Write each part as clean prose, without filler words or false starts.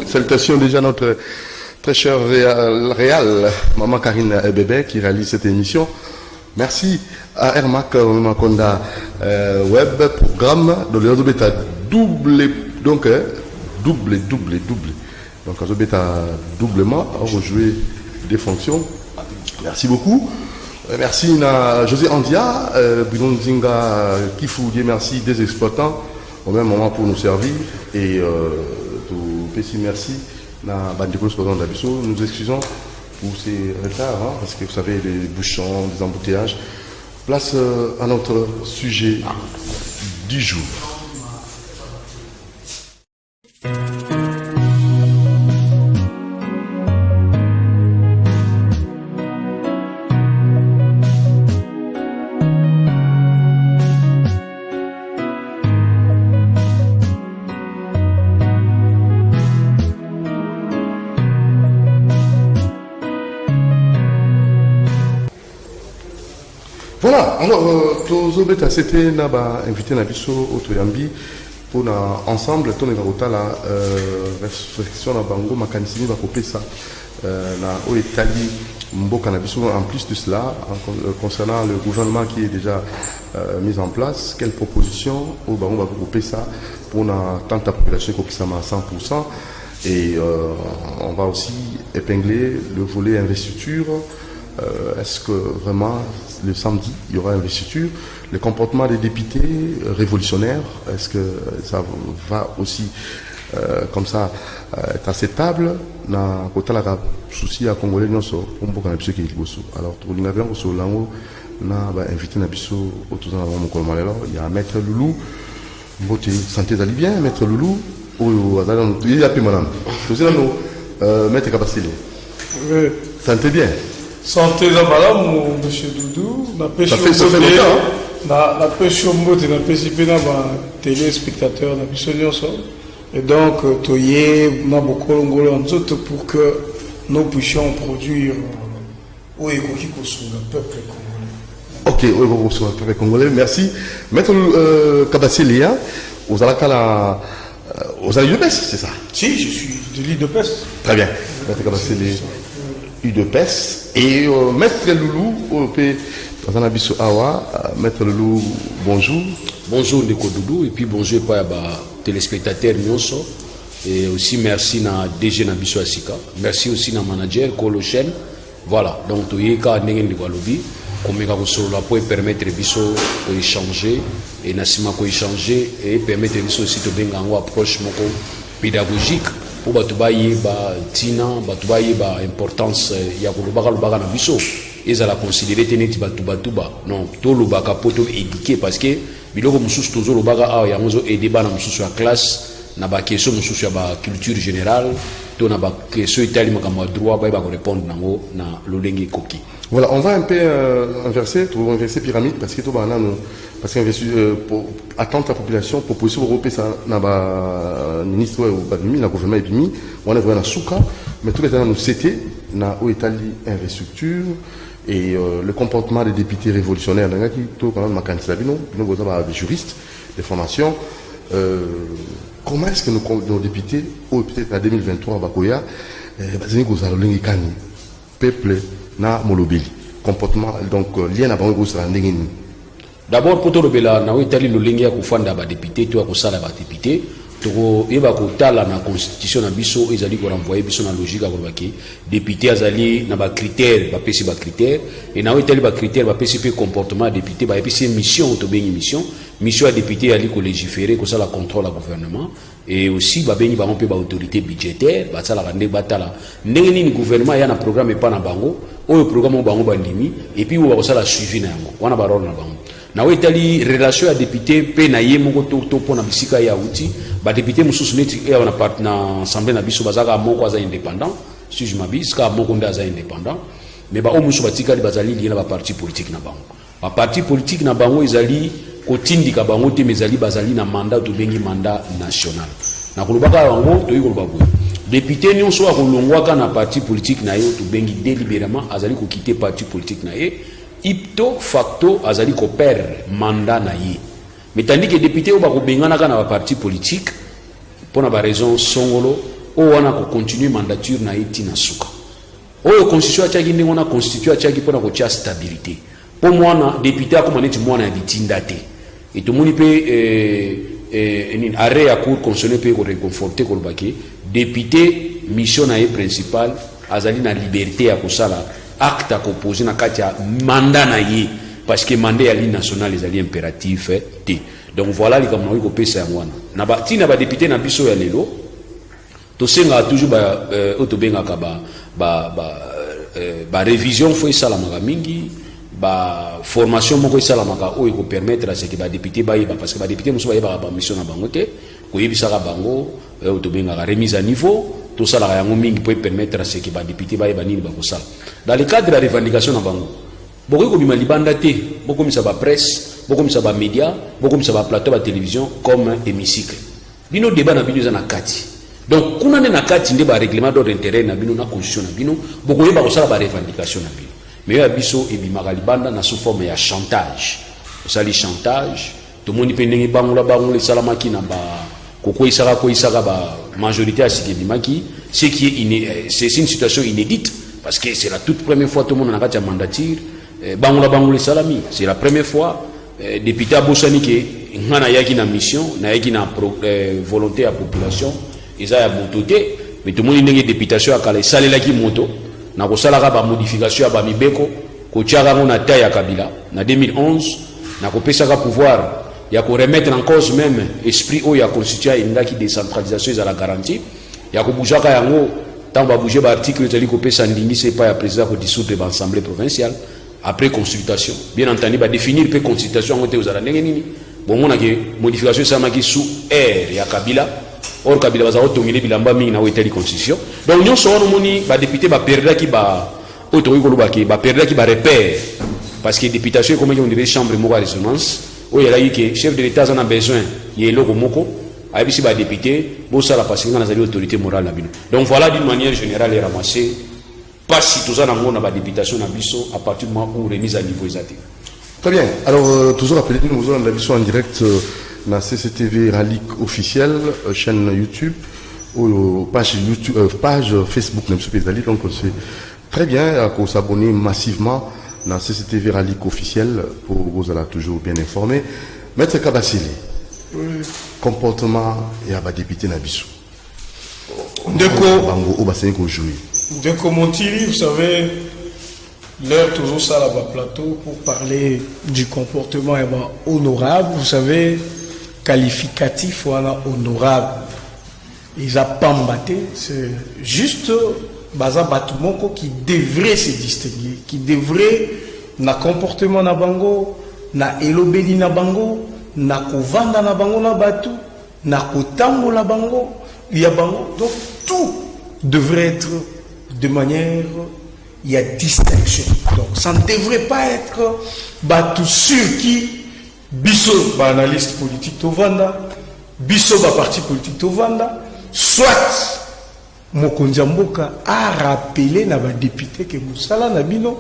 Salutations déjà à notre très cher Réal, Maman Karine Bébé qui réalise cette émission. Merci à Hermac Makonda Web, programme de l'Europe bêta double. Donc, double. Donc, l'Europe bêta doublement, à rejouer des fonctions. Merci beaucoup. Merci à José Andia, Binonzinga Kifoudier, merci des exploitants au même moment pour nous servir. Et tout petit merci à Bandeko Exploitant d'Abisso. Nous excusons pour ces retards, parce que vous savez, les bouchons, les embouteillages. Place à notre sujet du jour. Voilà, alors, c'était invité Nabiso au Toyambi pour ensemble, ton égarota la réflexion à Bango, Makanisini va couper ça, au Italie, Mboka Nabiso. En plus de cela, concernant le gouvernement qui est déjà mis en place, quelle proposition au Bango va couper ça pour tant la population qui ça à 100%. Et on va aussi épingler le volet investiture. Est-ce que vraiment le samedi il y aura investiture? Le comportement des députés révolutionnaires, est-ce que ça va aussi comme ça être acceptable? Na kota la souci à Congolais nyonso pour beaucoup na biso qui liboso. Alors tout le monde sur lango na ba invité na biso autour de la mokolo malelo. Il y a Maître Loulou, Mbote santé d'aller bien, Maître Loulou. Oh azala il y a plus madame. Tous là Maître Kabasile. Santé bien. Santé la madame, monsieur Doudou, ça fait longtemps. La pêche au mot et la pêche pénale téléspectateurs, la mission. Et donc, toyé, na beaucoup de pour que nous puissions produire au écoquico sur le peuple congolais. Ok, au sur le peuple congolais, merci. Maître Kabasile, vous allez aux allées de pêche, c'est ça? Si, je suis de l'île de pêche. Très bien. Maître Kabasile. De PES et Maître Loulou Maître Loulou, bonjour. Bonjour Nico Doudou et puis bonjour à téléspectateurs Nyonso et aussi merci à DG Nabiso Asika, merci aussi à manager Kolo Chen. Voilà, donc tout y ka nengen lobby comme ka solo pour permettre biso échanger et nasima ko échanger et permettre biso aussi de benga ngo approche moko pédagogique pour batubaye ba tina batubaye ba importance ya kolobaka lobaka na biso ezala considérer teneti batuba non to lobaka poto éduquer parce que biloko mususu tozo lobaka a ya ngozo aider bana mususu ya classe na ba question mususu ya ba culture générale to na ba question itali makambo droit ba répondre nango na lolenge koki. Voilà, on va un peu inverser pyramide parce que tout parce pour attendre la population proposition européenne ça na ba ministre ou ba bimi na gouvernement bimi on a vraiment souka mais tous les ans nous c'était na au Italie infrastructure et le comportement des députés révolutionnaires dans qui tout quand même makanisa bino vous avez des juristes des formations comment est-ce que nos députés ou peut-être en 2023 bakoya bazini ko za lolingi kani peuple na molobeli comportement donc lien na bango ça ndengini. D'abord pour tout bela na Italie lolingi ya kufanda ba député to akosala ba député to yeba ko tala na constitution na biso ezali ko renvoyer biso na logique ya ko baki député azali na ba critères ba pesi ba critères et na Italie ba critères ba pesi pe comportement député ba pesi mission to bengi mission à député ali ko légiférer ko sala contrôle à gouvernement et aussi ba bengi ba on peut ba autorité budgétaire ba sala rande batala ndenge ni gouvernement ya na programme pas na bango o programme bango bandimi et puis on va sala suivi na yango wana ba rôle na bango na Italie relation à député pe na ye moko to pona bisika ya uti ba député mususu neti ya na part na assemblée na biso bazaka moko aza indépendant si je m'abuse ka moko ndaza indépendant mais ba o mususu batika li bazali lié na ba parti politique na bango ba parti politique na bango ezali kotindika bango te mezali bazali na mandat to bengi mandat national na kolobaka yango to yiko babu député nyonso akolongwaka na parti politique na yo to bengi délibérément azali ko quitter parti politique na ye ipto facto azali ko perdre mandat na ye mais tandis que député o ba ko bengana kana ba parti politique pour na ba raison songolo wana ko continuer mandature na iti na suka oyo constitution achaki ndenge wana constitution achaki pona ko tia stabilité pour mwana député akoma neti mwana ya bitinda te et tout moni pe ni arrêt ya cour constitutionnel pe ko réconforter ko baki député mission na principal azali na liberté ya kosala acte à composer na kati ya mandat na ye parce que mandat ya ligne nationale ezali impératif te donc voilà les comme ko pesa ngwana na ba tina ba député na biso ya lelo to senga toujours ba otobenga ka ba révision faut sala maka mingi ba formation moko sala maka o ko permettre à ce que ba député ba yeba parce que ba député muso ba yeba ba mission na bango te ko yebisa ka bango otobenga ka remise à niveau tout ça la yango mingi peut permettre à ce que ba député ba yeba nini ba ko sala dans le cadre de la revendication na bango beaucoup ko bima libanda te beaucoup misa ba presse beaucoup misa ba média beaucoup misa ba plateau ba télévision comme hémicycle bino débat na bino za na kati donc kuna ne na kati nde ba règlement d'ordre intérieur na bino na constitution na bino beaucoup yeba ko sala ba revendication na bino mais ya biso e bima libanda na sous forme ya chantage osali chantage to moni pendenge bangola salamaki na ba koko isaka ko isaka ba majorité à ce qui bimaki ce qui est c'est une situation inédite parce que c'est la toute première fois tout le monde na kati ya mandature bangola salami c'est la première fois député abosani ke ngana yaki na mission na yaki na volonté à population eza ya mototé mais tout le monde ndenge députation akala salelaki moto na kosalaka ba modification ya ba mibeko ko tiaka ngona taille ya Kabila na 2011 na kopesaka pouvoir ya ko remettre en cause même esprit o ya constituer indaki décentralisation za la garantie ya ko boujaka yango tant ba bouger ba article ezali ko pesa ndingi c'est pas ya président ko dissoudre ba assemblée provinciale après consultation bien entendu ba définir pe consultation ngote uzala ndenge nini bon mona ke modification ça maki sous air ya Kabila or Kabila baza otongile bilamba mingi na weteli constitution donc nyo so moni ba député ba perdaki ba otori ko lobaki ba perdaki ba repère parce que députation comme on dirait chambre moko résonance o yela yike chef de l'état en a besoin yelo ko moko abisi ba député bo sala parce que na zali autorité morale na bino donc voilà d'une manière générale et ramassé pas si tout ça na ngona ba députation na biso à partir du moment où remise à niveau exact. Très bien. Alors toujours rappelez nous avons la vision en direct na CCTV Ralik officiel chaîne YouTube ou page YouTube page Facebook même super Ralik donc c'est très bien à s'abonner massivement dans CCTV Ralik officiel pour vous allez toujours bien informé. Maître Kabasile, comportement et à député Nabiso. De Komotiri, vous savez, l'heure toujours ça là-bas plateau pour parler du comportement honorable, vous savez, qualificatif ou honorable. Ils a pas mbatté, c'est juste baza batumoko qui devrait se distinguer, qui devrait na comportement na bango, na elobeli na bango, na kovanda na bango na batu, na kotambo na bango, ya bango. Donc tout devrait être de manière, il y a distinction. Donc ça ne devrait pas être batu sur qui biso ba analyste politique tovanda, biso ba parti politique tovanda, soit Mokonzi Mboka a rappelé na ba député que Moussala Nabino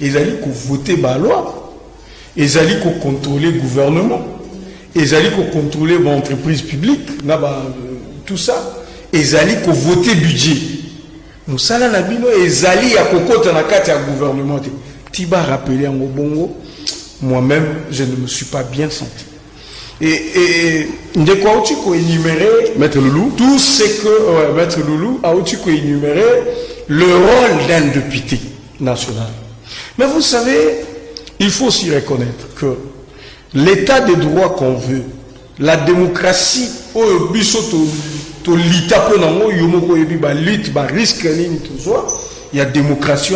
ils allaient voter ba loi, ils allaient contrôler le gouvernement, ils allaient contrôler l'entreprise publique, tout ça, ils allaient voter budget. Moussala Nabino ils allaient à kokota na kati ya gouvernement. Tiba rappelé en Bongo, moi-même je ne me suis pas bien senti. Et de quoi tu peux énumérer Maître Loulou tout ce que Maître Loulou a tu peux énumérer le rôle d'un député national. Mais vous savez, il faut aussi reconnaître que l'état de droit qu'on veut, la démocratie, il y a démocratie,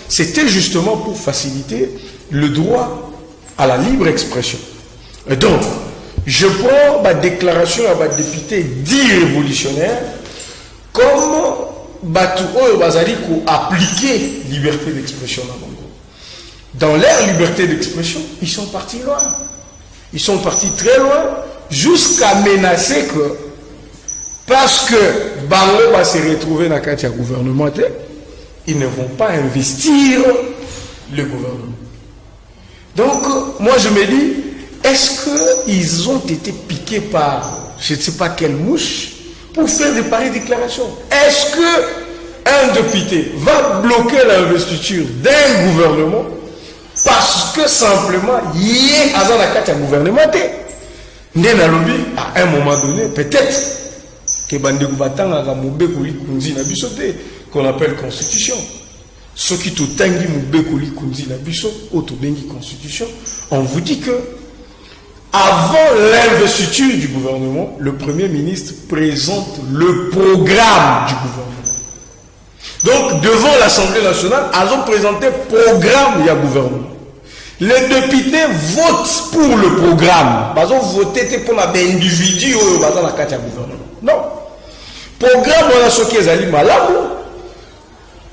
c'était justement pour faciliter le droit à la libre expression. Et donc, je prends ma déclaration à ma député dit révolutionnaire comme Batu Bazali pour appliquer liberté d'expression. Dans leur liberté d'expression, ils sont partis loin. Ils sont partis très loin jusqu'à menacer que parce que Bango va se retrouver dans le cadre du gouvernement, ils ne vont pas investir le gouvernement. Donc, moi je me dis, est-ce qu'ils ont été piqués par je ne sais pas quelle mouche pour faire des pareilles déclarations. Est-ce que un député va bloquer l'investiture d'un gouvernement parce que simplement il y a la carte gouvernement? À un moment donné, peut-être que qu'on appelle constitution. Ce qui tout tangi constitution, on vous dit que avant l'investiture du gouvernement, le Premier ministre présente le programme du gouvernement. Donc, devant l'Assemblée nationale, ils ont présenté le programme du gouvernement. Les députés votent pour le programme. Ils ont voté pour l'individu dans la carte du gouvernement. Non. Le programme, on a ce qui est allé malade.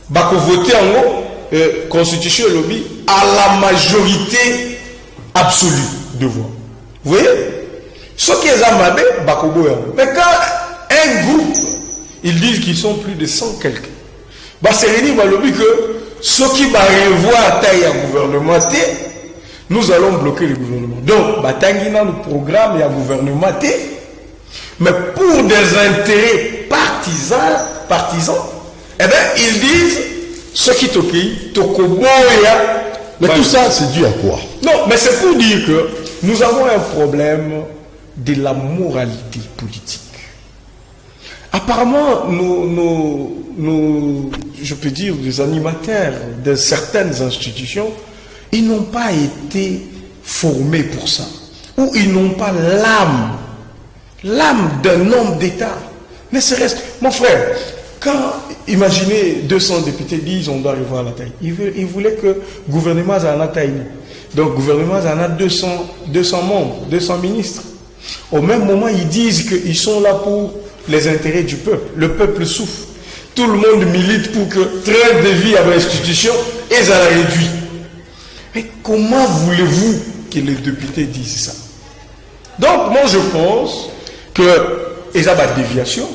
Ils ont voté en constitution lobby à la majorité absolue de voix. Vous voyez? Ce qui est amabé, mais quand un groupe, ils disent qu'ils sont plus de 100 quelqu'un, c'est réuni que ceux qui vont revoir taille à gouvernement, nous allons bloquer le gouvernement. Donc, le programme et le gouvernement, mais pour des intérêts partisans, eh bien, ils disent ce qui mais tout ça, c'est dû à quoi? Non, mais c'est pour dire que nous avons un problème de la moralité politique. Apparemment, je peux dire, les animateurs de certaines institutions, ils n'ont pas été formés pour ça. Ou ils n'ont pas l'âme d'un homme d'État. Ne serait-ce, mon frère, quand, imaginez, 200 députés disent on doit revoir la taille. Ils voulaient que le gouvernement ait la taille. Donc, le gouvernement a 200 membres, 200 ministres. Au même moment, ils disent qu'ils sont là pour les intérêts du peuple. Le peuple souffre. Tout le monde milite pour que train de vie à l'institution et ça la réduit. Mais comment voulez-vous que les députés disent ça? Donc, moi, je pense qu'il y a des déviations.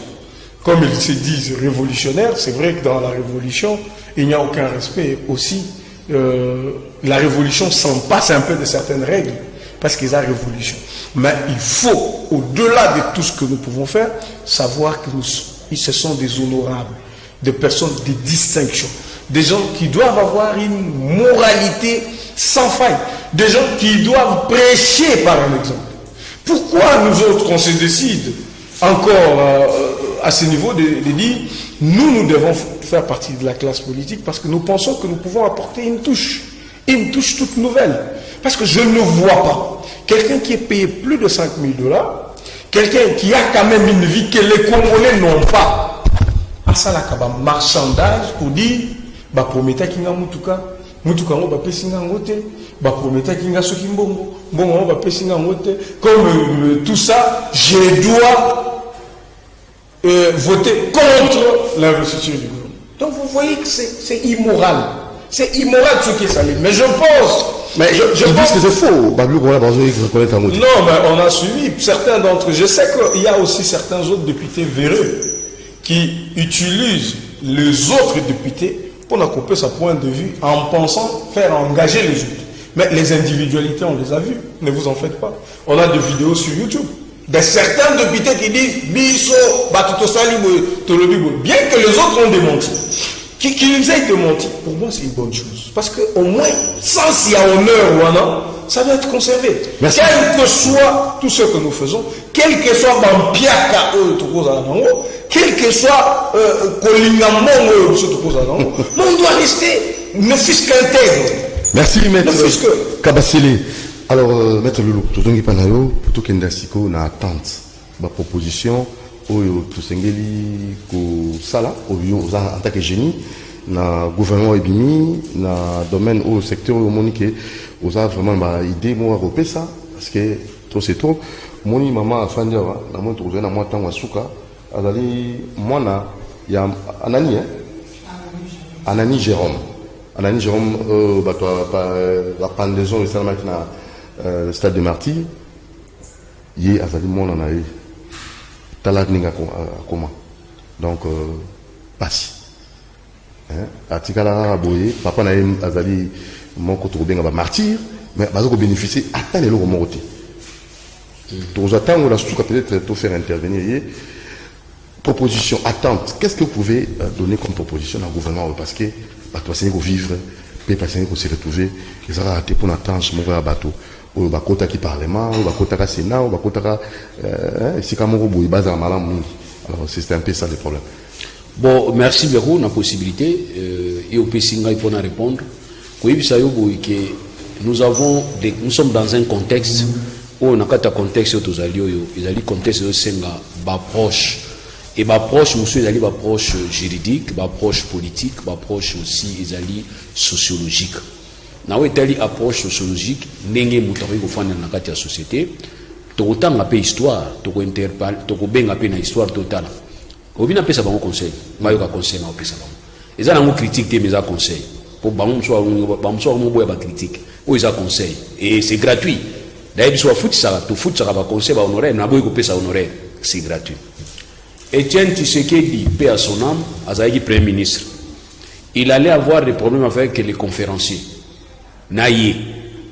Comme ils se disent révolutionnaires, c'est vrai que dans la révolution, il n'y a aucun respect aussi. La révolution s'en passe un peu de certaines règles, parce qu'il y a révolution. Mais il faut, au-delà de tout ce que nous pouvons faire, savoir que ce sont des honorables, des personnes de distinction, des gens qui doivent avoir une moralité sans faille, des gens qui doivent prêcher par un exemple. Pourquoi nous autres, on se décide encore à ce niveau de dire nous devons faire partie de la classe politique parce que nous pensons que nous pouvons apporter une touche toute nouvelle. Parce que je ne vois pas quelqu'un qui est payé plus de $5 000, quelqu'un qui a quand même une vie que les Congolais n'ont pas. À ça, là, un marchandage pour dire bah promettre qu'il y a mutuka ngo bapesinga ngote ba promettre qu'il y a soki mbongo ngo bapesinga ngote comme tout ça je dois voter contre l'investiture du gouvernement. Donc vous voyez que c'est immoral. C'est immoral ce qui est salé. Mais je pense. Mais je pense que c'est faux. Non, mais on a suivi certains d'entre eux. Je sais qu'il y a aussi certains autres députés véreux qui utilisent les autres députés pour couper sa point de vue en pensant faire engager les autres. Mais les individualités, on les a vues. Ne vous en faites pas. On a des vidéos sur YouTube. De certains députés qui disent Biso, bien que les autres ont démenti. Qui nous aient démenti, pour moi c'est une bonne chose. Parce qu'au moins, sans s'il y a honneur ou non, ça doit être conservé. Merci. Quel que soit tout ce que nous faisons, quel que soit Bampiaka, quel que soit Kolingamon, on doit rester ne fût-ce qu'intègre. Merci, maître Kabasile. Alors, maître Loulou, tout le monde pour tout Siko na attente ma proposition oyo tusengeli ko sala oyo en tant que génie na gouvernement ebimi na domaine au secteur au monique oza vraiment ma idée moi repé ça parce que trop c'est trop moni maman afandira na moi trouver na moi tango suka azali mwana ya Anani Anani Jérôme bato la pendaison ça maintenant le stade de Martyr yé azali mwana na ye talat ninga comment donc passe atikala boye papa na azali moko to benga ba martyr mais bazoko bénéficier atteindre le mokoté tous attendre la suka peut-être tout faire intervenir proposition, attente, qu'est-ce que vous pouvez donner comme proposition au gouvernement? Parce que bateau va vivre, peut passer pour se retrouver, ils auront raté pour attendre ce moment bateau. Ou bakota qui parlement, ou bakota ka sénat, ou bakota si comme on boit base en malam. Alors c'est un peu ça le problème. Bon, merci beaucoup la possibilité et au Pessinga il faut répondre. Oui, ça y est, nous sommes dans un contexte où on a un contexte où ils ont contexte où c'est approche et approche monsieur ils ont approche juridique, approche politique, approche aussi ils ont sociologique. Na wetali approche sociologique ndenge mutari ko fana na kati ya société to otanga pe histoire to ko interpelle to ko benga pe na histoire totale obina pesa bango conseil mayo ka conseil na pesa bango eza na critique te mais conseil pour bango mso mo boya ba critique o eza conseil et c'est gratuit d'ailleurs soit foot ça to foot ça ba conseil ba honoraire na boy ko pesa honoraire c'est gratuit. Etienne Tshisekedi paix à son âme azaki premier ministre il allait avoir des problèmes avec les conférenciers naïe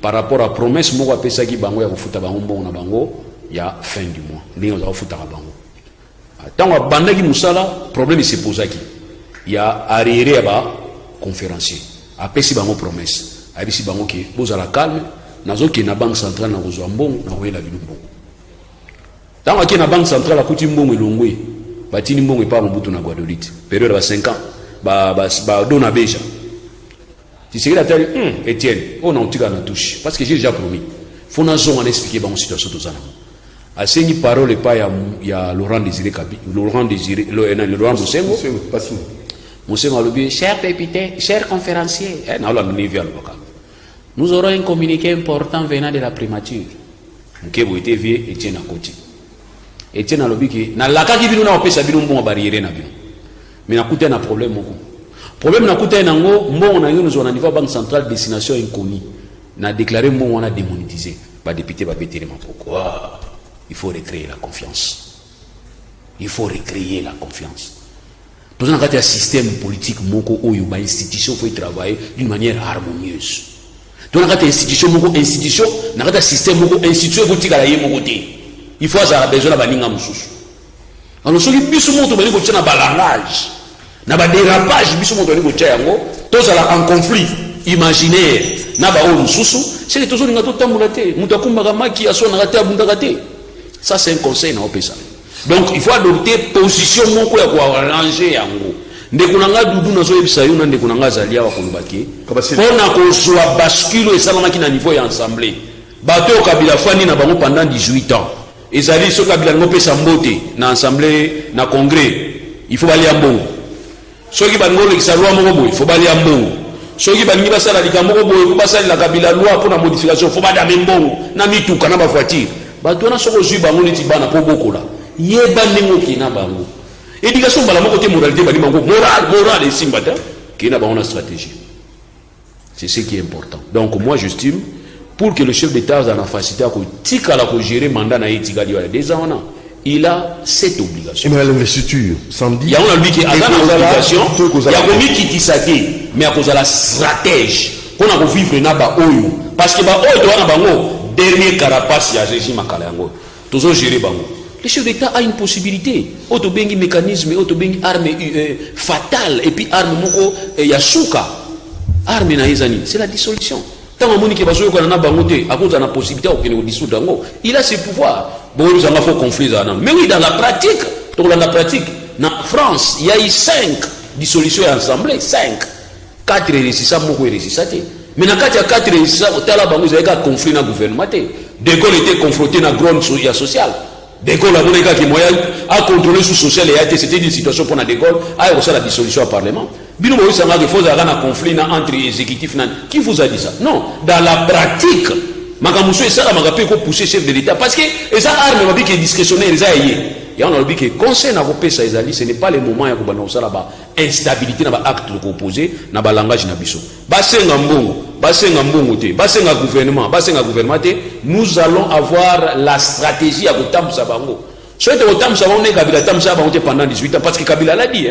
par rapport à promesse moko apesa ki bango ya kofuta bango mbongo na bango ya fin du mois ndenge oza kofuta bango ntango abandaki musala problème se posaki ya arriéré ya ba conférencier apesi bango promesse abisi bango ke bozala calme nazoki na banque centrale na kozwa mbongo na koyela bino mbongo ntango aki na banque centrale akuti mbongo elongwe batini mbongo epa mobutu na Guadeloupe période ba 5 ans ba dona beja. Si c'est la telle, Etienne, on a un petit touche. Parce que j'ai déjà promis. Il faut nous expliquer la situation de ça. À ces paroles, il y a Laurent Désiré Laurent Boussengo. Boussengo a dit, cher député, cher conférencier, nous aurons un communiqué important venant de la primature. Nous avons été vieux, Etienne à côté. Etienne a dit que, na la kaki binu na opesa binu mbongo barrière na binu. Mais na koute na problème moko. Problème na kuta nango mbongo na nous on a niveau banque centrale destination inconnue na déclaré mbongo on a démonétisé ba député ba bétéré pourquoi il faut recréer la confiance dans un système politique moko oyo ba institution faut travailler d'une manière harmonieuse dans un institution moko institution na kata système moko institution ko tika la ye moko te il faut ça besoin ba ninga mususu alors soki biso moto bali ko tena balangage na ba dérapage biso moto ni kotia yango tozala en conflit imaginaire na ba o mususu c'est que toujours nga to tamula te muto akumba maki aso na kata bundaka te ça c'est un conseil na opesa donc il faut adopter position moko ya ko arranger yango ndeko nanga dudu na zo yebisa yo na ndeko nanga zalia wa kolobaki pona ko soit bascule esalamaki na niveau ya ensemble bato kabila fani na bango pendant 18 ans ezali so kabila ngo pesa mbote na ensemble na congrès il faut bali ambongo soki bangolo ki salwa moko boy faut bali ambongo soki bangi basala likamoko boy ko basala la kabila loi pour la modification faut bada mbongo na mituka na ba voiture bato na soko zui bango neti bana po bokola yeba ndingo kina bango éducation bala moko te moralité bali bango moral et simbata kina bango na stratégie c'est ce qui est important donc moi j'estime pour que le chef d'état a la facilité à tika la gérer mandat na etika liwa des ans il a cette obligation. Mais l'investiture, samedi. Il y a une obligation. Il y a une qui mais à cause de la stratège, qu'on a vivre naba oyo. Parce que ba oyo doit bango dernier carapace ya régime akalango. Toujours gérer bango. Le chef d'État a une possibilité. Auto bengi mécanisme, auto bengi arme fatale et puis arme moko yasuka. Arme na izani, c'est la dissolution. Tant que monique baso ko na bango te, à cause de la possibilité de dissoudre bango, il a ses pouvoirs. Bon, nous avons fait conflit. Mais oui, dans la pratique, en France, il y a eu 5 dissolutions assemblées. 5. 4 résistants, beaucoup résistants. Mais dans 4 résistants, vous avez un conflit dans le gouvernement. De Gaulle était confronté à la grande sociale. De Gaulle a contrôlé sous social et c'était une situation pour De Gaulle a reçu la dissolution au Parlement. Bino Moïse Sanga il faut avoir un conflit entre exécutif. Qui vous a dit ça? Non, dans la pratique. Makamuso et ça magape ko pousser chef de l'État parce que ça arme mabi qui est discrétionnaire ça y est. Il y a on a dit que conseil na kopé ça ezali ce n'est pas le moment ya ko bana osala ba instabilité na ba acte ko poser na ba langage na biso. Basenga mbongo te, basenga gouvernement te, nous allons avoir la stratégie à kotamsa bango. Soit de kotamsa bango ne kabila tamsa bango pendant 18 ans parce que Kabila l'a dit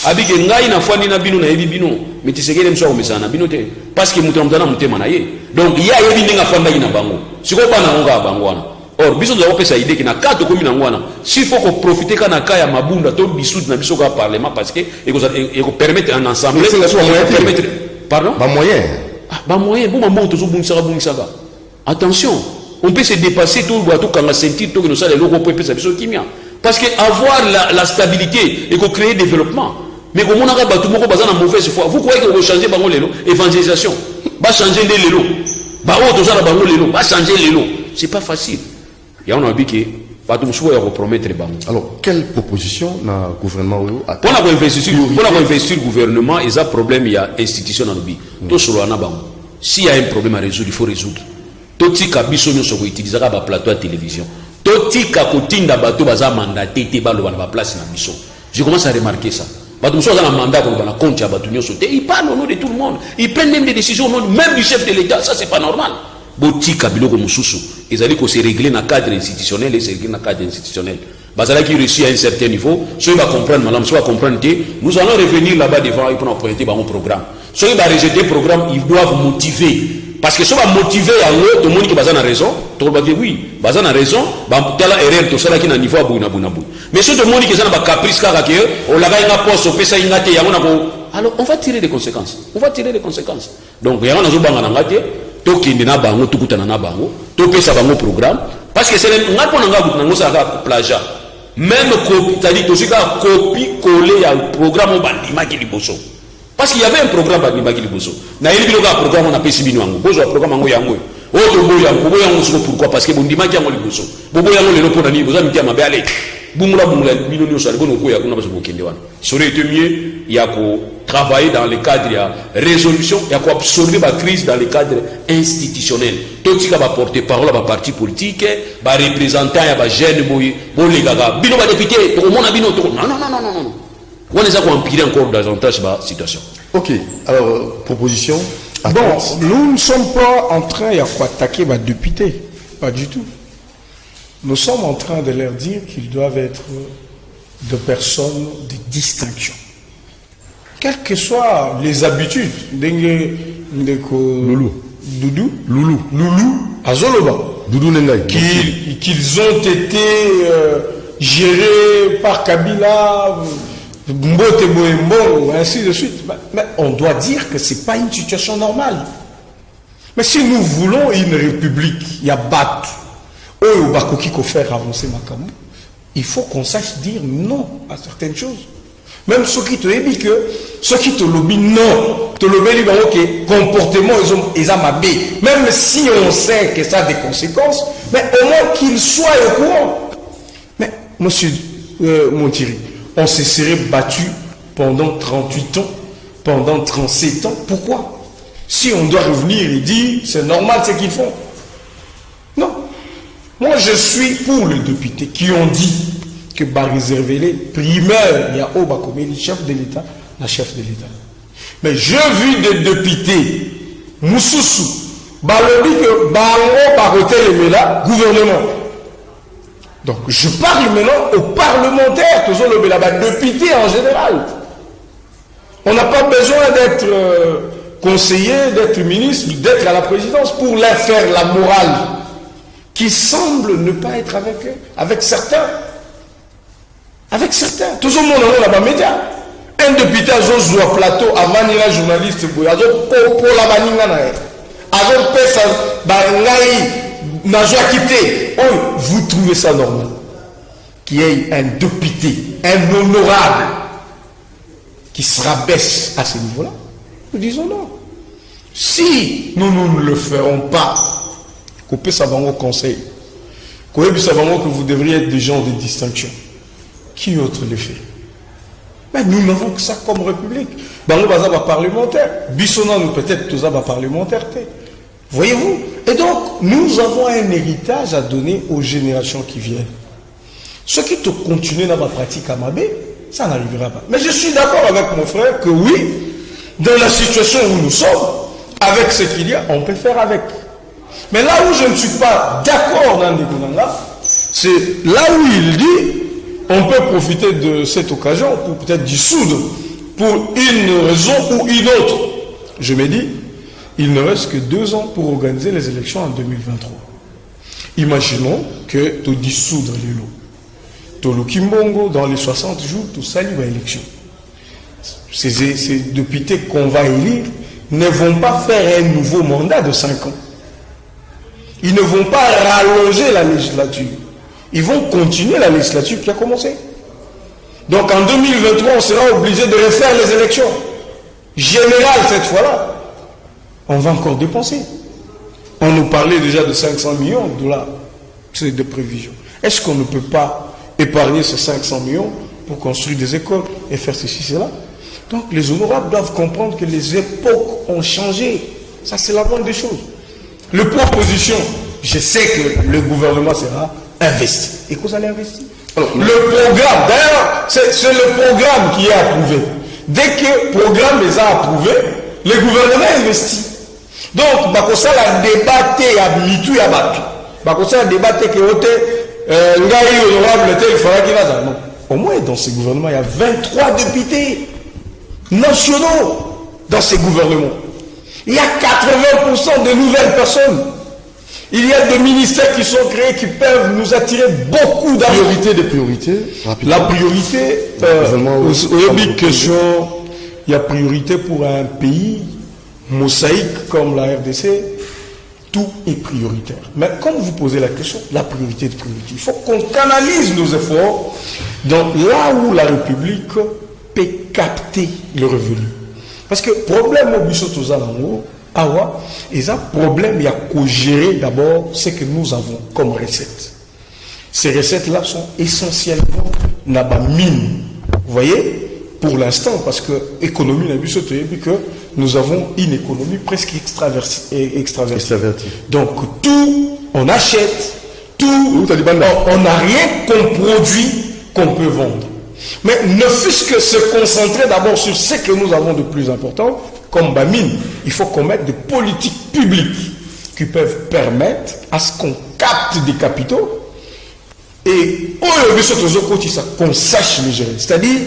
abike ngai na fandi na bino na yebi bino mais tisekele mso komesa na bino te parce que mutu mutana mutema na ye donc ya yebi ninga fanda ina bango siko bana ngo bango wana Or, biso nous avons fait cette idée qu'il y a 4 communes en Wana. S'il faut qu'on profite quand on a Mabunda, tout bisous dans le Parlement, parce que et qu'on permette un ensemble. Pardon? Pas moyen. Pas moyen. Bon, maman, toujours bon saga. Attention, on peut se dépasser tout le bateau quand on a senti tout que nous allons le reposer sa qui mia. Parce que avoir la stabilité et qu'on crée développement. Mais comme on a battu beaucoup bazar en mauvaise foi, vous croyez que vous changez bango lelo évangélisation, va changer les lelo, ba o tozala bango lelo, va changer lelo. C'est pas facile. Il y a un habit qui va tout souhaiter repromettre bango. Alors, quelle proposition na gouvernement a pour la investir le gouvernement, il y a un problème, il y a institution dans le bi. Tout sur la bango. S'il y a un problème à résoudre, il faut résoudre. Tout ce qui a besoin de utiliser un plateau de télévision. Tout ce qui a besoin de baza mandaté te balo na place na biso. Je commence à remarquer ça. Bato muso a un mandat pour la compte à bato nyonso te. Ils parlent au nom de tout le monde. Ils prennent même des décisions au nom même du chef de l'État. Ça c'est pas normal. Botika biloko mususu. Ils allaient que se régler dans le cadre institutionnel et se régler dans le cadre institutionnel. Bazala qui réussit à un certain niveau. Ceux qui vont comprendre, madame, ceux qui vont comprendre, nous allons revenir là-bas devant et pour nous pointer mon programme. Ceux qui vont rejeter le programme, ils doivent motiver. Parce que si on va motiver à l'autre, tout le monde qui a raison, tout le monde va dire oui, il a raison, il a erreur, tout ça qui est à niveau à bout. Mais si tout le monde qui a un caprice, on l'a un poste, on fait ça, alors on va tirer des conséquences. On va tirer des conséquences. Donc, il y a un autre to kende na bango to kutana na bango to pesa bango programme parce que c'est ngapo na ngabu na ngosa ka plagiat même copie c'est-à-dire to sika copie coller ya programme bandima ki liboso parce qu'il y avait un programme bandima ki liboso na yeli bilo ka programme on a pesi bino ngo bozo programme ngo yango o to boyango siko pourquoi parce que bondima ki yango liboso bobo yango lelo pona ni boza mitia mabe ale bungula bino nyo sala bono ko ya kuna bazo kende wana ça aurait été mieux il y a ko travailler dans le cadre de résolution, il y a quoi absorber la crise dans le cadre institutionnel. Tout ce qui va porter parole à la parti politique, va représenter à jeunes, les gars, bino va député, au monde bino non. On les a empirer encore davantage la situation. Ok, alors proposition. Bon, nous ne sommes pas en train d'attaquer les députés, pas du tout. Nous sommes en train de leur dire qu'ils doivent être de personnes de distinction. Quelles que soient les habitudes, Loulou, Azoloba, qu'ils ont été gérés par Kabila, Mbote Boembo, ainsi de suite. Mais on doit dire que ce n'est pas une situation normale. Mais si nous voulons une république, il y a battu, faire avancer Makamou, il faut qu'on sache dire non à certaines choses. Même ceux qui te disent que ceux qui te lobby non, te lobby ok, comportement ils ont mabé. Même si on sait que ça a des conséquences, mais au moins qu'ils soient au courant. Mais monsieur Monthierry, on s'est serré battu pendant 38 ans, pendant 37 ans. Pourquoi? Si on doit revenir et dire c'est normal ce qu'ils font. Non. Moi je suis pour les députés qui ont dit que va réserver les primaires, il y a au Bakomé, le chef de l'État, la chef de l'État. Mais j'ai vu des députés, Moussoussou, Balobi que Bango Baroté le gouvernement. Donc je parle maintenant aux parlementaires, toujours le députés en général. On n'a pas besoin d'être conseiller, d'être ministre, d'être à la présidence pour leur faire la morale qui semble ne pas être avec eux, avec certains. Avec certains. Tout le monde a la média. Un député a joué au plateau avant un journaliste pour la banina. Avant quitté. Vous trouvez ça normal? Qu'il y ait un député, un honorable qui se rabaisse à ce niveau-là? Nous disons non. Si nous ne le ferons pas, coupez ça au conseil. Coupez ça que vous devriez être des gens de distinction. Qui autre le fait? Mais nous n'avons que ça comme république. Nous avons parlementaire. Bissonnant, nous peut-être tous avons parlementaire. Voyez-vous? Et donc, nous avons un héritage à donner aux générations qui viennent. Ceux qui te continuent dans la pratique à Mabé, ça n'arrivera pas. Mais je suis d'accord avec mon frère que oui, dans la situation où nous sommes, avec ce qu'il y a, on peut faire avec. Mais là où je ne suis pas d'accord dans les Gounanga, c'est là où il dit on peut profiter de cette occasion pour peut-être dissoudre pour une raison ou une autre. Je me dis, il ne reste que 2 ans pour organiser les élections en 2023. Imaginons que tu dissoudre les lots. Tolukimbongo, dans les 60 jours, tout ça, il va élection. Ces députés qu'on va élire ne vont pas faire un nouveau mandat de 5 ans. Ils ne vont pas rallonger la législature. Ils vont continuer la législature qui a commencé. Donc en 2023, on sera obligé de refaire les élections. Générales cette fois-là. On va encore dépenser. On nous parlait déjà de 500 millions de dollars. C'est de prévisions. Est-ce qu'on ne peut pas épargner ces 500 millions pour construire des écoles et faire ceci, cela? Donc les honorables doivent comprendre que les époques ont changé. Ça, c'est la bonne des choses. Les propositions, je sais que le gouvernement sera investi. Et que vous allez investir. Alors, le programme, d'ailleurs, c'est le programme qui est approuvé. Dès que le programme les a approuvés, le gouvernement investit. Donc, bakosa la débatté à Mitu et à Batu. Bakosa la débatté que Ote, Ngaï honorable, il faudra qu'il va. Non. Au moins, dans ce gouvernement, il y a 23 députés nationaux dans ces gouvernements. Il y a 80% de nouvelles personnes. Il y a des ministères qui sont créés qui peuvent nous attirer beaucoup d'argent. Priorité des priorités. La priorité, question, il y a priorité pour un pays mosaïque comme la RDC, tout est prioritaire. Mais comme vous posez la question, la priorité de priorité, il faut qu'on canalise nos efforts dans là où la République peut capter le revenu. Parce que problème au Bissot-Tozalango, Awa, et un problème, il y a qu'à gérer d'abord ce que nous avons comme recettes. Ces recettes-là sont essentiellement la mine. Vous voyez, pour l'instant, parce que l'économie n'a que nous avons une économie presque extravertie. Donc tout, on achète, tout, on n'a rien qu'on produit qu'on peut vendre. Mais ne fût-ce que se concentrer d'abord sur ce que nous avons de plus important, comme Bamine, il faut qu'on mette des politiques publiques qui peuvent permettre à ce qu'on capte des capitaux et qu'on sache les gérer. C'est-à-dire,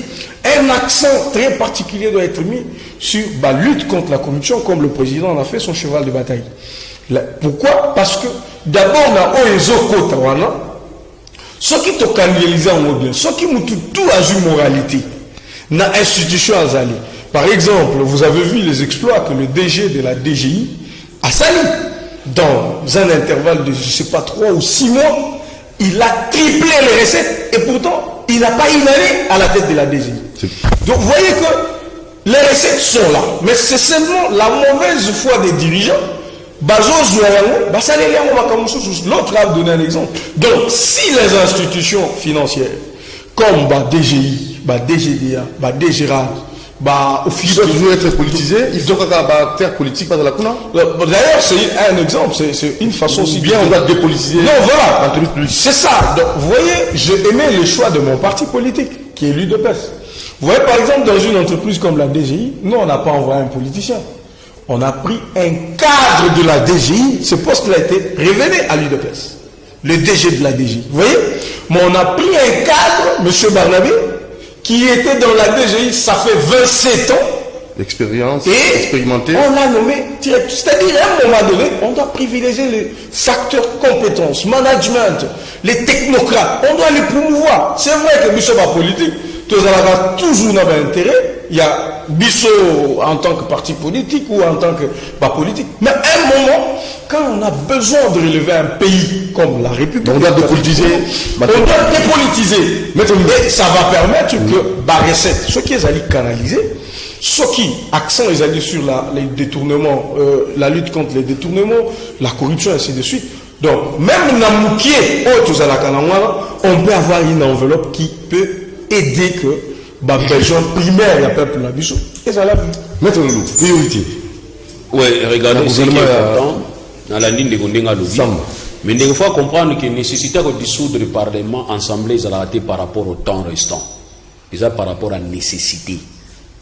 un accent très particulier doit être mis sur la lutte contre la corruption, comme le président en a fait son cheval de bataille. Pourquoi? Parce que d'abord, on a ceux qui t'ont canalisé en bien, ceux qui ont tout à une moralité, dans l'institution azali. Par exemple, vous avez vu les exploits que le DG de la DGI a sali. Dans un intervalle de, je ne sais pas, 3 ou 6 mois, il a triplé les recettes et pourtant, il n'a pas une année à la tête de la DGI. Donc, vous voyez que les recettes sont là. Mais c'est seulement la mauvaise foi des dirigeants. L'autre a donné un exemple. Donc, si les institutions financières, comme DGI, DGDA, DGRAD, il doit toujours être politisé, il faut faire politique dans la Kuna. D'ailleurs, c'est un exemple, c'est une façon si bien on doit dépolitiser. Non, voilà, c'est ça. Donc, vous voyez, j'ai aimé le choix de mon parti politique, qui est l'UDPS. Vous voyez, par exemple, dans une entreprise comme la DGI, nous, on n'a pas envoyé un politicien. On a pris un cadre de la DGI, ce poste-là a été révélé à l'UDPS. Le DG de la DGI. Vous voyez? Mais on a pris un cadre, M. Barnabé, qui était dans la DGI, ça fait 27 ans. Expérience, et expérimenté. On l'a nommé directeur. C'est-à-dire, à un moment donné, on doit privilégier les facteurs compétences, management, les technocrates. On doit les promouvoir. C'est vrai que Bissot va politique, toujours n'a pas intérêt. Il y a Bissot en tant que parti politique ou en tant que pas politique. Mais à un moment, quand on a besoin de relever un pays comme la République, on doit dépolitiser. On doit dépolitiser. Et ça va permettre que la recette, ce qui est allé canaliser, ce qui accent est allé sur les détournements, la lutte contre les détournements, la corruption, ainsi de suite. Donc, même dans Moukié, on peut avoir une enveloppe qui peut aider que besoin primaire, il y a peuple la bichot. Et ça l'a vu. Maintenant, priorité. Oui, regardez ce qui est important dans la ligne de Gondenga Lobby. Mais il faut comprendre qu'il nécessité de dissoudre le Parlement ensemble par rapport au temps restant. Déjà par rapport à la nécessité.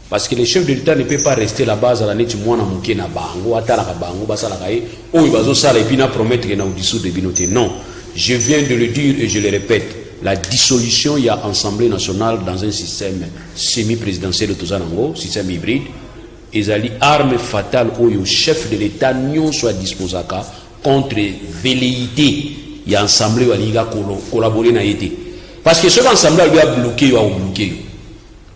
Parce que les chefs de l'État ne peuvent pas rester là-bas à la net mois na muké na bango, atala bango, basala kaye, oh ils vont ça et puis na promettre qu'ils na dissoudre de binoté. Non, je viens de le dire et je le répète. La dissolution, il y a Assemblée nationale dans un système semi-présidentiel de Tozanango, système hybride. Ils ont arme fatale où le chef de l'État n'y soit disposé contre velléité. il y a ensemble qui a collaboré na été parce que ce ensemble lui a bloqué ou bloqué.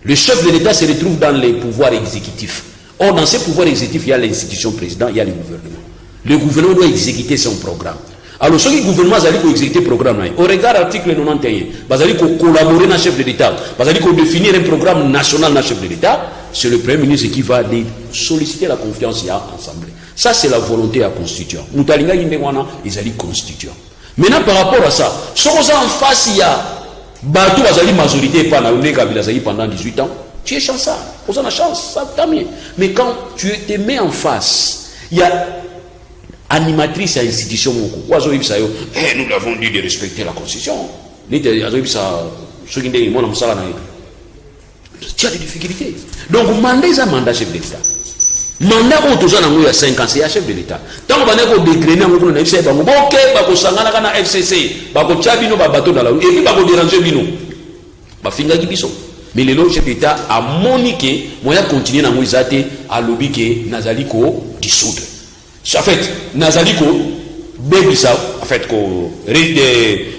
Le chef de l'État se retrouve dans les pouvoirs exécutifs. Or dans ces pouvoirs exécutifs, il y a l'institution président, il y a le gouvernement. Le gouvernement doit exécuter son programme. Alors, ce que le gouvernement a exécuté le programme, au regard de l'article 91, il a collaborer avec le chef de l'État, il a définir un programme national dans le chef de l'État, c'est le Premier ministre qui va solliciter la confiance de l'Assemblée. Ça, c'est la volonté à constituant. Moutalinga Yindewana, ils allaient constituant. Maintenant, par rapport à ça, ce qu'on a en face, il y a Batou Azali majorité pendant 18 ans, tu es chanceux, vous avez la chance, ça tant mieux. Mais quand tu te mets en face, il y a animatrice à l'institution, nous l'avons dit de respecter la constitution. Tu as des difficultés. Donc, mandat un mandat chef de l'État. Mandat où tu as 5 ans, c'est chef de l'État. Tant que tu as décréné, tu as FCC, tu as FCC, tu as bateau dans la rue, et puis tu as dérangé Bino. Mais le chef d'État a moniqué, moi a continué dans Mouizate à lobby que Nazaliko dissoudre. En fait, Nazaliko, Bébisa, en fait,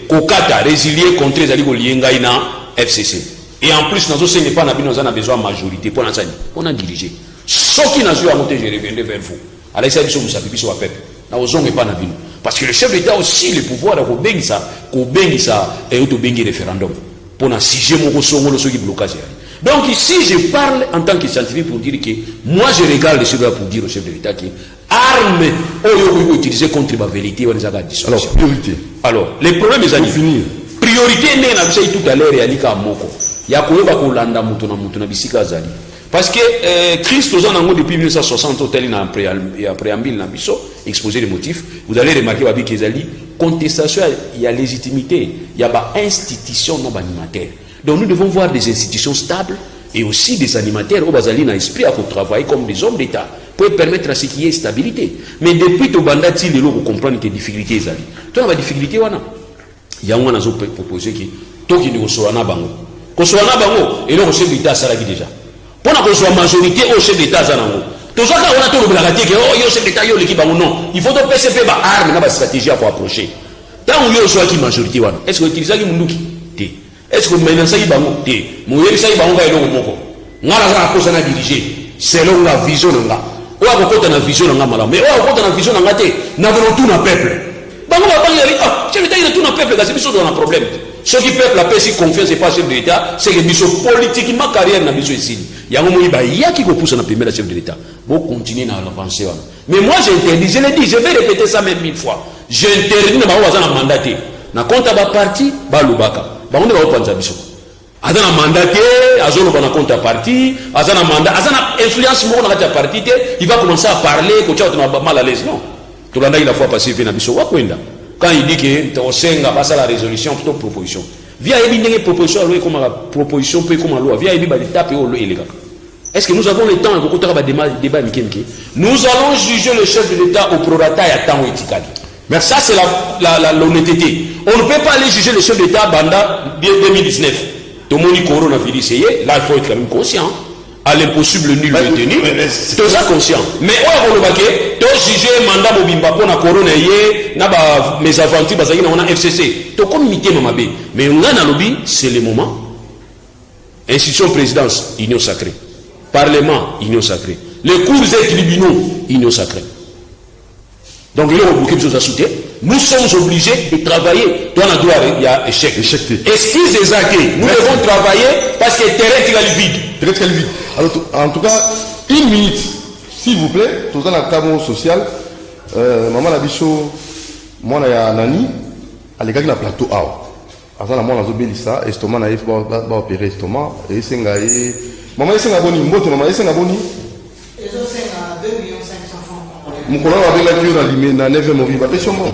Kata, résilier contre Nazaliko Liengaïna, FCC. Et en plus, nous n'avons pas besoin de majorité pour nous on a dirigé. Ce qui n'a pas monté, je reviendrai vers vous. Alors, ça, nous sommes peuple. Nous n'avons pas besoin. Parce que le chef d'État a aussi le pouvoir de ça et de référendum. Pour un sujet, blocage. Donc ici, je parle en tant que scientifique pour dire que moi, je regarde le chef d'État pour dire au chef de l'État que armes utilisées contre la vérité, on les a dit. Alors, priorité. Alors, les problèmes, ils ont fini. Priorité, n'est pas tout à l'heure, il y a Moko. Il y a Kolanda Moutona Bissika Zali. Parce que Christ, depuis 1960, il y a un préambule, exposé les motifs. Vous allez remarquer qu'il y a contestation, il y a légitimité, il y a institution non animataire. Donc nous devons voir des institutions stables et aussi des animateurs au Bazali dans l'esprit pour travailler comme des hommes d'État pour permettre à ce qu'il y ait stabilité. Mais depuis que Bandati, les lots comprennent que les difficultés sont là. Tu as des difficultés, il y a un proposé qui toi qui nous reçoit na bango. Qu'on soit na bango et le chef d'État ça déjà. Pour qu'on soit majorité au chef d'État ça nango. Tout ça on a tout le blague que oh yo chef d'État yo l'équipe bango non. Il faut que PCP ba arme na stratégie pour approcher. Tant yo soit qui majorité wana. Est-ce que utiliser qui munduki? Té. Est-ce que maintenant ça y bango? Té. Moyebi ça y bango ga eloko moko. Ngala za akosa na diriger selon la vision nga. O akokota na vision nga mala. Mais o akokota na vision nga té na tout na peuple. Bango ba bangi ah chef d'État il a tout na peuple ga c'est biso dans un problème. Ce qui peuple a perçu confiance et pas chef de l'État, c'est que biso politiquement carrière na biso ici. Il y a un moment il y a qui ko pousse na premier chef de l'État. Bon continuer à avancer. Mais moi j'interdis, je l'ai dit, je vais répéter ça même 1000 fois. J'interdis na ba wazana mandaté. Na compte ba parti ba lubaka. Ba on va panza biso. Azana mandaté, azolo ba na compte parti, azana mandat, azana influence mo na parti, il va commencer à parler ko tcha mal à l'aise non. Tout l'anda il a fois passé na biso wa kwenda. Quand il dit que Tosenga passe à la résolution, plutôt proposition. Via une proposition, comme la proposition, puis comme la loi, via une étape et les gars. Est-ce que nous avons le temps de débat nous allons juger le chef de l'État au prorata et à temps éthical. Mais ça, c'est l'honnêteté. On ne peut pas aller juger le chef de l'État banda 2019. Tout le monde dit coronavirus, là, il faut être quand même conscient. À l'impossible nul retenu, tout ça conscient. Mais on va juger mandat mobimba pour la corona mes aventures on a FCC. To comme mité mamabe. Mais on a lobby, c'est le moment. Institution présidence, union sacrée. Parlement, union sacrée. Les cours et tribunaux, union sacrée. Donc il y a beaucoup de choses à soutenir. Nous sommes obligés de travailler. Toi, on a droit, il y a échec. Excuse les acquis. Nous devons travailler parce que le terrain est vide. Très vite. Alors, en tout cas, 1 minute, s'il vous plaît, tout dans la table sociale, maman la bicho, moi na nani, à l'égal na plateau A. Avant la moi na zobelisa, estomac na yef ba opérer estomac, et sengaye, maman esenga boni, mbote maman esenga boni. Ezo senga 2,5 millions francs. Mon collègue avait la cure dans l'imé, na 9e movie, ba question bon.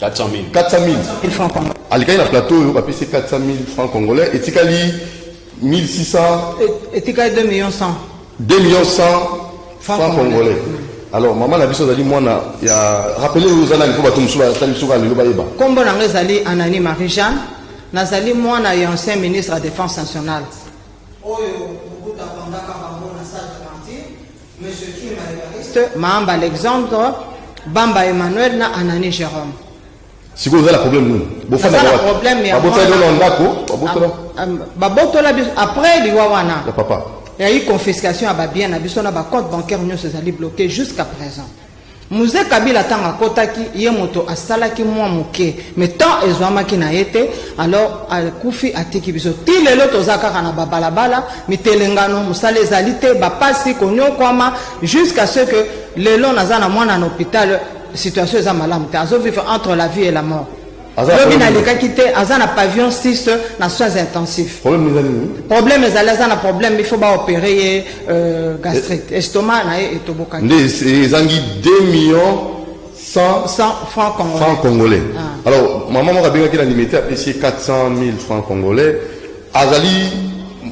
400 000. 400 000 francs congolais. À l'égal na plateau, on va payer 400 000 francs congolais, et tikali 1600. Et tikali 2 millions 100. 2 millions 100 francs congolais. Alors, maman la biso zali mwana ya rappelez aux années ko bato musula tali suka le bayeba. Kombo na ngezali Anani Marie-Jeanne, nazali mwana ya ancien ministre de la Défense nationale. Oyo buta pandaka bango na salle de mentir, monsieur Kim Alvariste, Mahamba Alexandre, Bamba Emmanuel na Anani Jérôme. Si vous avez un problème, vous avez un problème. Après, il y a papa. Il y a eu confiscation à Babien, il y a compte bancaire bloqué jusqu'à présent. Mouze Kabila tanga kotaki yemoto asalaki mwa muke mais tant ezwamaki na été alors akufi atiki biso ti lelo tozaka na babalabala mitelengano musale ezalite bapasi konyokwama jusqu'à ce que lelo naza na mwana na hôpital situation eza malamu te azo vivre entre la vie et la mort. Lobi na lekaki te aza na pavillon 6 na soins intensifs. Problème ezali aza na problème il faut ba opérer gastrite estomac na etoboka. Ezangi 2 millions 100 francs congolais. Ah. Alors maman m'a bien qu'il a limité à payer 400 000 francs congolais. Azali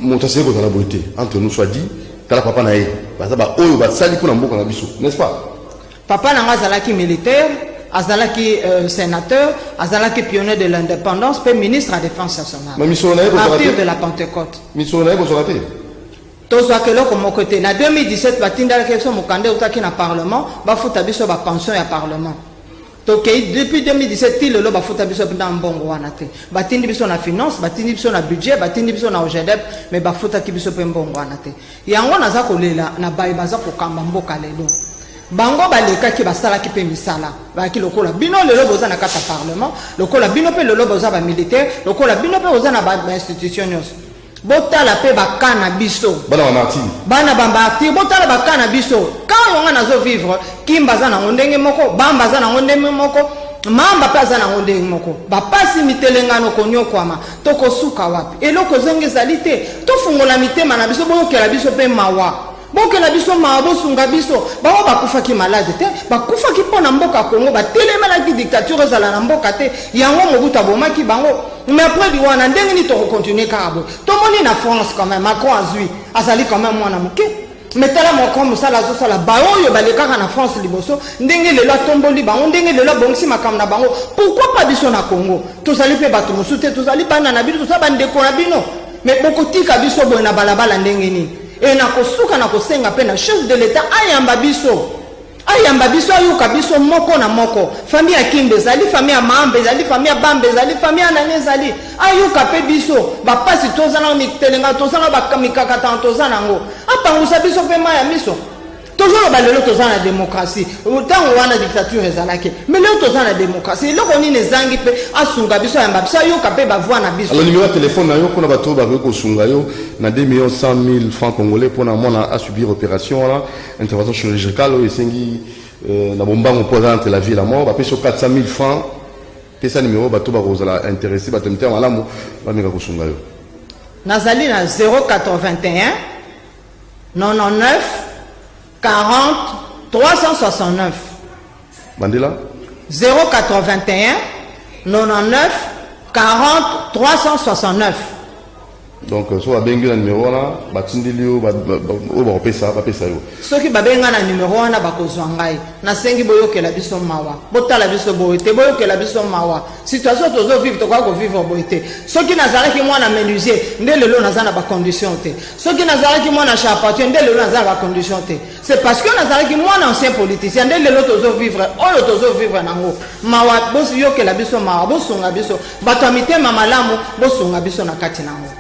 montasé ko na beauté entre nous soit dit kala papa na ye baza ba oyo ba sali ko na mboka na biso n'est-ce pas? Papa na azalaki militaire, azalaki sénateur, azalaki pionnier de l'indépendance, puis ministre de la Défense nationale. Martyr de la Pentecôte. Tozwa keloko mon côté. Na 2017 batinda keso mokande utaki na parlement, ba futa biso ba pension ya parlement. Tokei depuis 2017 ti lelo ba futa biso na mbongo wana te. Batindi biso na finance, batindi biso na budget, batindi biso na OGDEP, mais ba futa ki biso pe mbongo wana te. Yango naza kolela na bayi baza kokamba mboka lelo. Bango baleka ki basala ki pe misala ba ki lokola bino lelo boza na kata parlement lokola bino pe lelo boza ba militaire lokola bino pe boza na ba institution nyos botala pe bakana biso bana bambati botala bakana biso quand on a nazo vivre kimba za na ndenge moko bamba za na ndenge moko mamba pe za na ndenge moko bapasi mitelengano konyokwama tokosuka wapi eloko zonge zalite tofungola mitema na biso bokela biso pe mawa boke la biso maabo sunga biso bawo bakufaki malade te bakufaki pona mboka Congo batelema ki dictature zala na mboka te yango mobuta bomaki bango mais après di wana ndenge ni to continuer karabo to moni na France quand même Macron azui azali quand même mwana muke mais tala moko musala zo sala baoyo balekaka na France liboso ndenge lelo tomboli bango ndenge lelo bongisi makam na bango pourquoi pas biso na Congo tozali pe bato musute tozali bana na biso sa bandeko na bino mais bokotika biso boye na balabala ndenge ni et na kosuka na kosenga pe na chef de l'état ayamba biso ayuka biso moko na moko famille ya Kimbe zali famille ya Mambe zali famille ya Bambe zali famille ya Nane zali ayuka pe biso bapasi tozana mitelenga tozana bakamikaka tozana ngo apangusa biso pe maya miso toujours balelo tozana démocratie autant wana dictature ezalaki mais lelo tozana démocratie loko ni nezangi pe asunga biso yamba biso ayuka pe bavwa na biso. Alors numéro de téléphone na yo kuna bato ba ko sunga yo na 2 100 000 francs congolais pour na mona à subir opération là intervention chirurgicale au esengi na bombango poza entre la vie et la mort ba peso 400 000 francs pesa numéro bato ba kozala intéressé ba temter malamu ba meka ko sunga yo nazali na 081 99 40 369 Bandela 081 99 40 369. Donc soit bengi na numéro là batindilio ba pesa yo soki babenga na numéro wana bakozwa ngai na sengi boyokela biso mawa botala biso boyete boyokela biso mawa situation tozo vivre to ko vivre boyete soki nazalaki mwana menuisier nde lelo nazana ba condition te soki nazalaki mwana charpentier nde lelo nazana ba condition te c'est parce que nazalaki mwana ancien politicien nde lelo tozo vivre oyo tozo vivre nango mawa bosi yokela biso mawa bosunga biso bato mitema malamu bosunga biso na kati nango.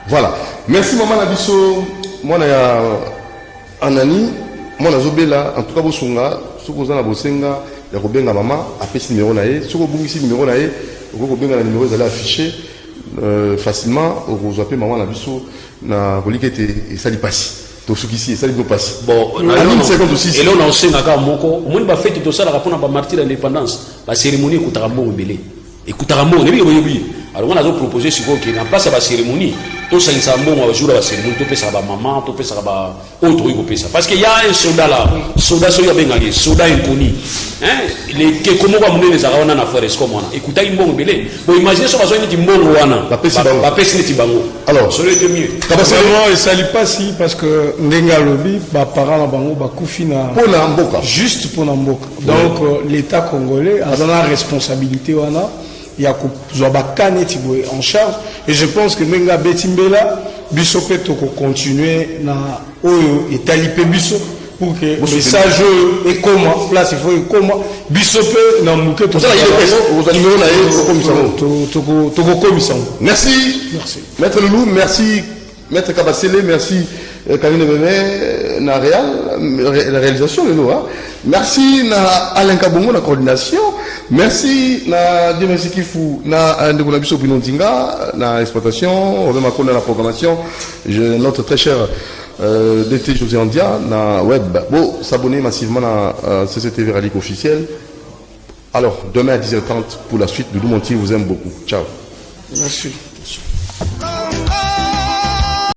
Voilà. Merci maman Nabiso, moi na Anani, moi na Zobela, en tout cas bosunga, soko za na bosenga, ya kobenga maman, apesi numéro na ye, soko bungisi numéro na ye, ko benga na numéro zala affiché facilement, ko zoape maman Nabiso na kolikete et sali pasi. To sukisi et sali no pasi. Bon, et là on a osenga ka moko, omoni ba fête to sala rapona ba martyr d'indépendance, ba cérémonie kutaka mbongo belé. Écoutez-moi, alors on a proposé ce qu'on a place à la cérémonie. Tout ça, c'est un bon jour à la cérémonie. Tout ça, maman, tout ça, autre chose. Parce qu'il y a un soldat là, soldat sur Yabengagi, soldat inconnu. Les comment on va mener les arabes en forêt comme on. Écoutez, il bon belé. Bon, imaginez ce que dit bon wana. La peste n'est pas bon. Alors, ça aurait été mieux. Vraiment, il s'allie pas si parce que Ndenga Lobi, parents la bango, Koufina. Pour la mboka. Juste pour la mboka. Donc, l'État congolais a la responsabilité wana. Il y a en charge et je pense que Menga Betimbela biso peut continuer na oyo etalipe biso pour que le message est comment place il faut comment bisope na muke tout ça il est aux animaux na merci maître Loulou, merci maître Kabasele, merci Kamine Bemé na la réalisation de nous merci na Alain Kabongo na coordination, merci na Diemesi Kifu na ndeko biso Pinondinga na exploitation, Robert Makona na programmation, notre très cher DT José Andia na web. Bon, s'abonner massivement à CCTV Radic officiel. Alors, demain à 10h30 pour la suite, Doudou Montier vous aime beaucoup. Ciao. Merci.